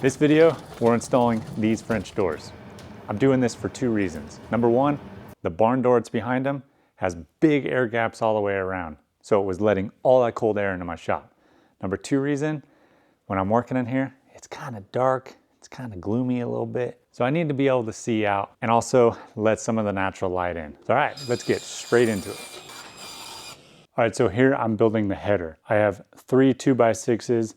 This video, we're installing these French doors. I'm doing this for two reasons. Number one, the barn door that's behind them has big air gaps all the way around, so it was letting all that cold air into my shop. Number two reason, when I'm working in here, it's kind of dark, it's kind of gloomy a little bit, so I need to be able to see out and also let some of the natural light in. So, all right, let's get straight into it. All right, so here I'm building the header. I have 3 2x6s,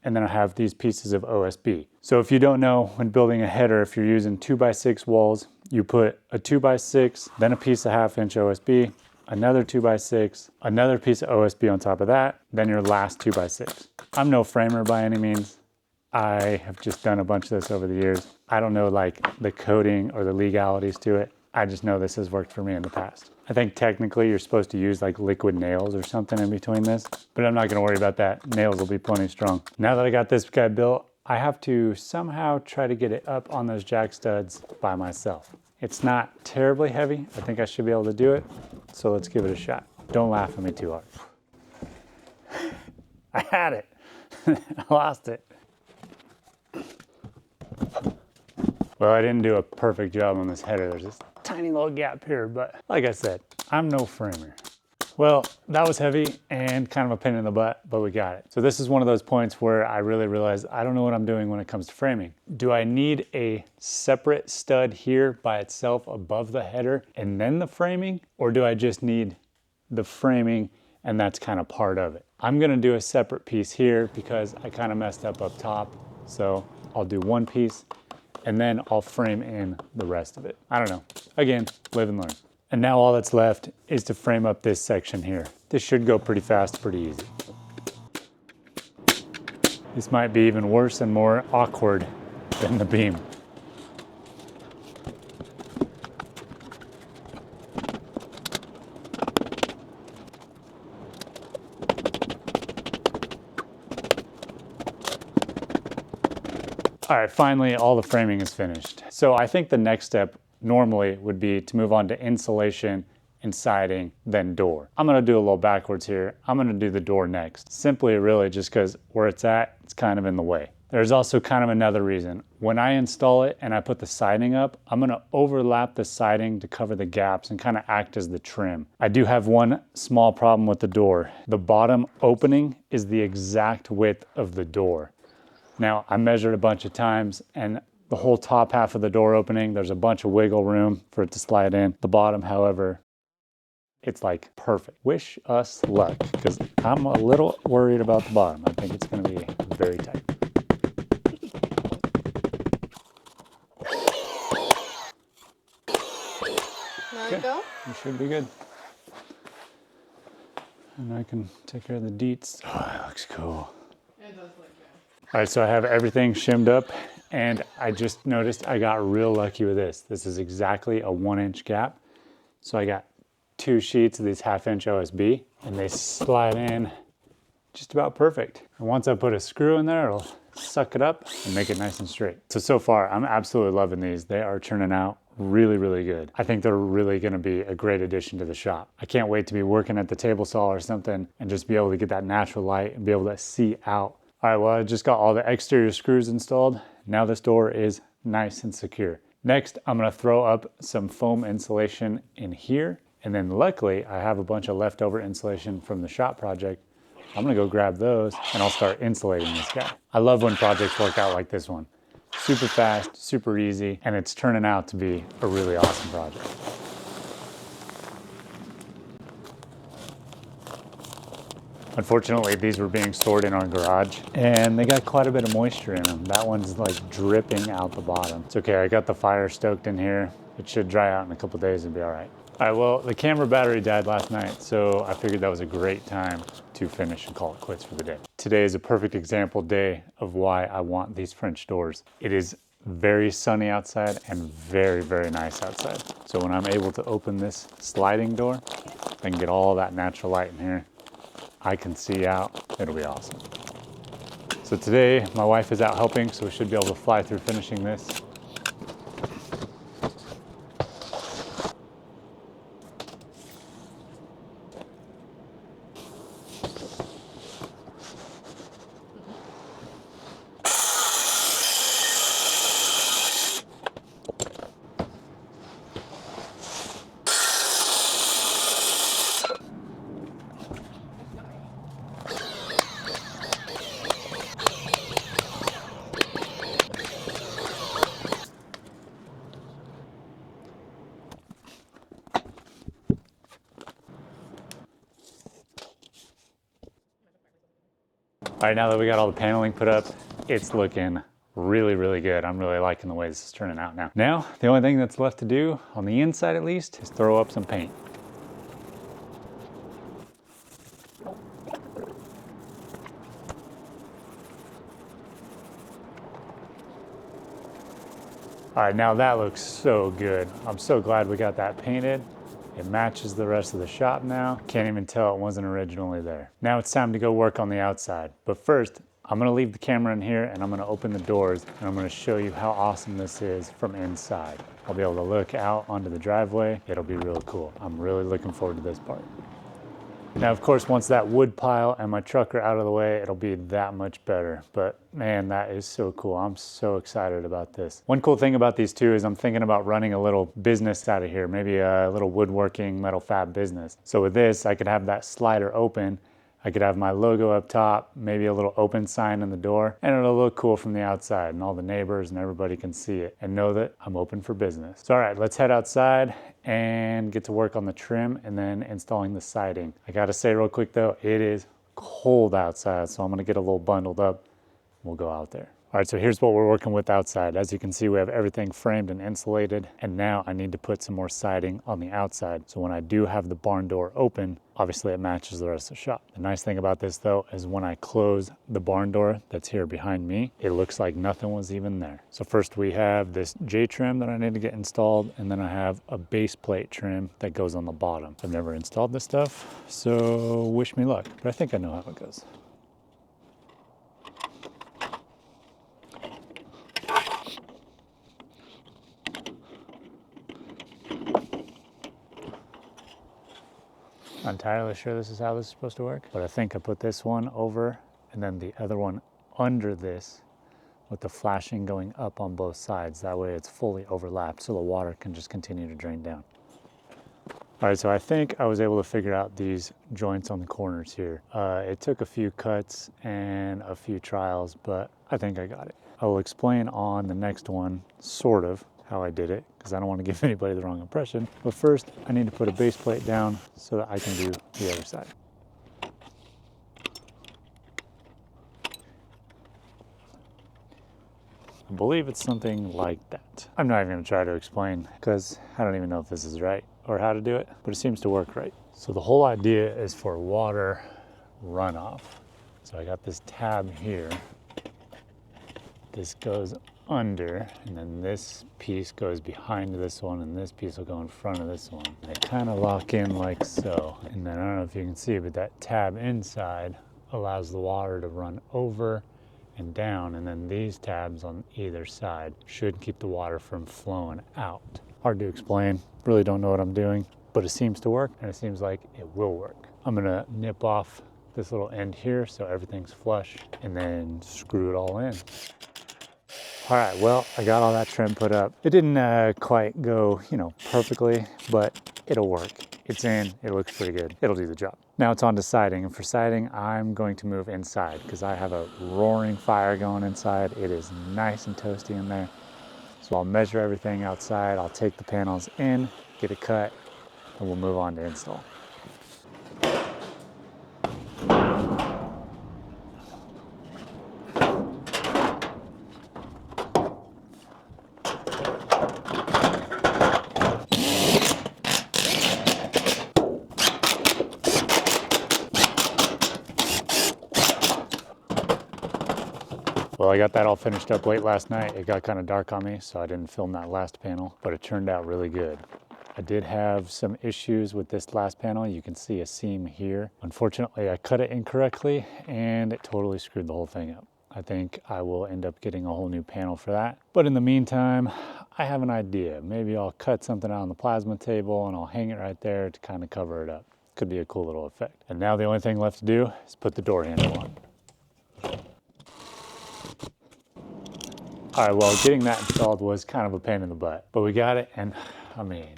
and then I have these pieces of OSB. So if you don't know, when building a header, if you're using 2x6 walls, you put a 2x6, then a piece of 1/2 inch OSB, another 2x6, another piece of OSB on top of that, then your last 2x6. I'm no framer by any means. I have just done a bunch of this over the years. I don't know like the coding or the legalities to it. I just know this has worked for me in the past. I think technically you're supposed to use like liquid nails or something in between this, but I'm not gonna worry about that. Nails will be plenty strong. Now that I got this guy built, I have to somehow try to get it up on those jack studs by myself. It's not terribly heavy. I think I should be able to do it. So let's give it a shot. Don't laugh at me too hard. I had it. I lost it. Well, I didn't do a perfect job on this header. There's this tiny little gap here, but like I said, I'm no framer. Well, that was heavy and kind of a pain in the butt, but we got it. So this is one of those points where I really realized I don't know what I'm doing when it comes to framing. Do I need a separate stud here by itself above the header and then the framing? Or do I just need the framing and that's kind of part of it? I'm gonna do a separate piece here because I kind of messed up top. So I'll do one piece and then I'll frame in the rest of it. I don't know. Again, live and learn. And now all that's left is to frame up this section here. This should go pretty fast, pretty easy. This might be even worse and more awkward than the beam. All right, finally, all the framing is finished. So I think the next step normally would be to move on to insulation and siding, then door. I'm gonna do a little backwards here. I'm gonna do the door next. Simply really just because where it's at, it's kind of in the way. There's also kind of another reason. When I install it and I put the siding up, I'm gonna overlap the siding to cover the gaps and kind of act as the trim. I do have one small problem with the door. The bottom opening is the exact width of the door. Now, I measured a bunch of times and the whole top half of the door opening, there's a bunch of wiggle room for it to slide in. The bottom, however, it's like perfect. Wish us luck, because I'm a little worried about the bottom. I think it's gonna be very tight. There you go. You should be good. And I can take care of the deets. Oh, that looks cool. It does look good. All right, so I have everything shimmed up and I just noticed I got real lucky with this. This is exactly a 1-inch gap. So I got 2 sheets of these 1/2 inch OSB and they slide in just about perfect. And once I put a screw in there, it'll suck it up and make it nice and straight. So far, I'm absolutely loving these. They are turning out really, really good. I think they're really gonna be a great addition to the shop. I can't wait to be working at the table saw or something and just be able to get that natural light and be able to see out. All right, well, I just got all the exterior screws installed. Now this door is nice and secure. Next, I'm gonna throw up some foam insulation in here. And then luckily, I have a bunch of leftover insulation from the shop project. I'm gonna go grab those and I'll start insulating this guy. I love when projects work out like this one. Super fast, super easy, and it's turning out to be a really awesome project. Unfortunately, these were being stored in our garage and they got quite a bit of moisture in them. That one's like dripping out the bottom. It's okay, I got the fire stoked in here. It should dry out in a couple days and be all right. All right, well, the camera battery died last night, so I figured that was a great time to finish and call it quits for the day. Today is a perfect example day of why I want these French doors. It is very sunny outside and very, very nice outside. So when I'm able to open this sliding door, I can get all that natural light in here. I can see out, it'll be awesome. So today, my wife is out helping, so we should be able to fly through finishing this. All right, now that we got all the paneling put up, it's looking really, really good. I'm really liking the way this is turning out now. Now, the only thing that's left to do, on the inside at least, is throw up some paint. All right, now that looks so good. I'm so glad we got that painted. It matches the rest of the shop now. Can't even tell it wasn't originally there. Now it's time to go work on the outside. But first, I'm gonna leave the camera in here and I'm gonna open the doors and I'm gonna show you how awesome this is from inside. I'll be able to look out onto the driveway. It'll be really cool. I'm really looking forward to this part. Now, of course, once that wood pile and my truck are out of the way, it'll be that much better. But man, that is so cool. I'm so excited about this. One cool thing about these two is I'm thinking about running a little business out of here, maybe a little woodworking metal fab business. So with this, I could have that slider open. I could have my logo up top, maybe a little open sign in the door, and it'll look cool from the outside and all the neighbors and everybody can see it and know that I'm open for business. So all right, let's head outside and get to work on the trim and then installing the siding. I gotta say real quick though, it is cold outside, so I'm gonna get a little bundled up. We'll go out there. All right, so here's what we're working with outside. As you can see, we have everything framed and insulated, and now I need to put some more siding on the outside. So when I do have the barn door open, obviously it matches the rest of the shop. The nice thing about this though, is when I close the barn door that's here behind me, it looks like nothing was even there. So first we have this J trim that I need to get installed, and then I have a base plate trim that goes on the bottom. I've never installed this stuff, so wish me luck, but I think I know how it goes. Not entirely sure this is how this is supposed to work, but I think I put this one over and then the other one under this with the flashing going up on both sides. That way it's fully overlapped so the water can just continue to drain down. All right, so I think I was able to figure out these joints on the corners here. It took a few cuts and a few trials, but I think I got it. I will explain on the next one, sort of, how I did it, because I don't want to give anybody the wrong impression. But first, I need to put a base plate down so that I can do the other side. I believe it's something like that. I'm not even going to try to explain because I don't even know if this is right or how to do it, but it seems to work right. So the whole idea is for water runoff. So I got this tab here. This goes under, and then this piece goes behind this one, and this piece will go in front of this one. They kind of lock in like so. And then I don't know if you can see, but that tab inside allows the water to run over and down, and then these tabs on either side should keep the water from flowing out. Hard to explain, really don't know what I'm doing, but it seems to work, and it seems like it will work. I'm gonna nip off this little end here so everything's flush, and then screw it all in. All right, well, I got all that trim put up. It didn't quite go, perfectly, but it'll work. It's in, it looks pretty good. It'll do the job. Now it's on to siding, and for siding, I'm going to move inside because I have a roaring fire going inside. It is nice and toasty in there. So I'll measure everything outside. I'll take the panels in, get it cut, and we'll move on to install. Well, I got that all finished up late last night. It got kind of dark on me, so I didn't film that last panel, but it turned out really good. I did have some issues with this last panel. You can see a seam here. Unfortunately, I cut it incorrectly and it totally screwed the whole thing up. I think I will end up getting a whole new panel for that. But in the meantime, I have an idea. Maybe I'll cut something out on the plasma table and I'll hang it right there to kind of cover it up. Could be a cool little effect. And now the only thing left to do is put the door handle on. All right, well, getting that installed was kind of a pain in the butt, but we got it, and I mean,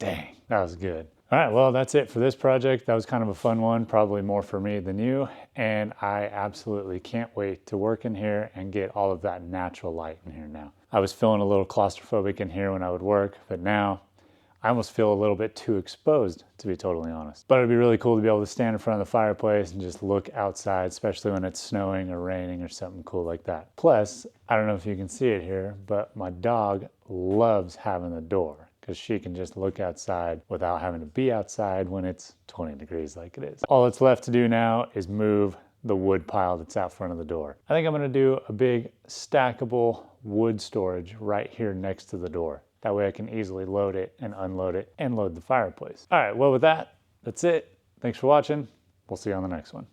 dang, that was good. All right, well, that's it for this project. That was kind of a fun one, probably more for me than you, and I absolutely can't wait to work in here and get all of that natural light in here now. I was feeling a little claustrophobic in here when I would work, but now I almost feel a little bit too exposed, to be totally honest. But it'd be really cool to be able to stand in front of the fireplace and just look outside, especially when it's snowing or raining or something cool like that. Plus, I don't know if you can see it here, but my dog loves having the door because she can just look outside without having to be outside when it's 20 degrees like it is. All that's left to do now is move the wood pile that's out front of the door. I think I'm gonna do a big stackable wood storage right here next to the door. That way I can easily load it and unload it and load the fireplace. All right, well with that, that's it. Thanks for watching. We'll see you on the next one.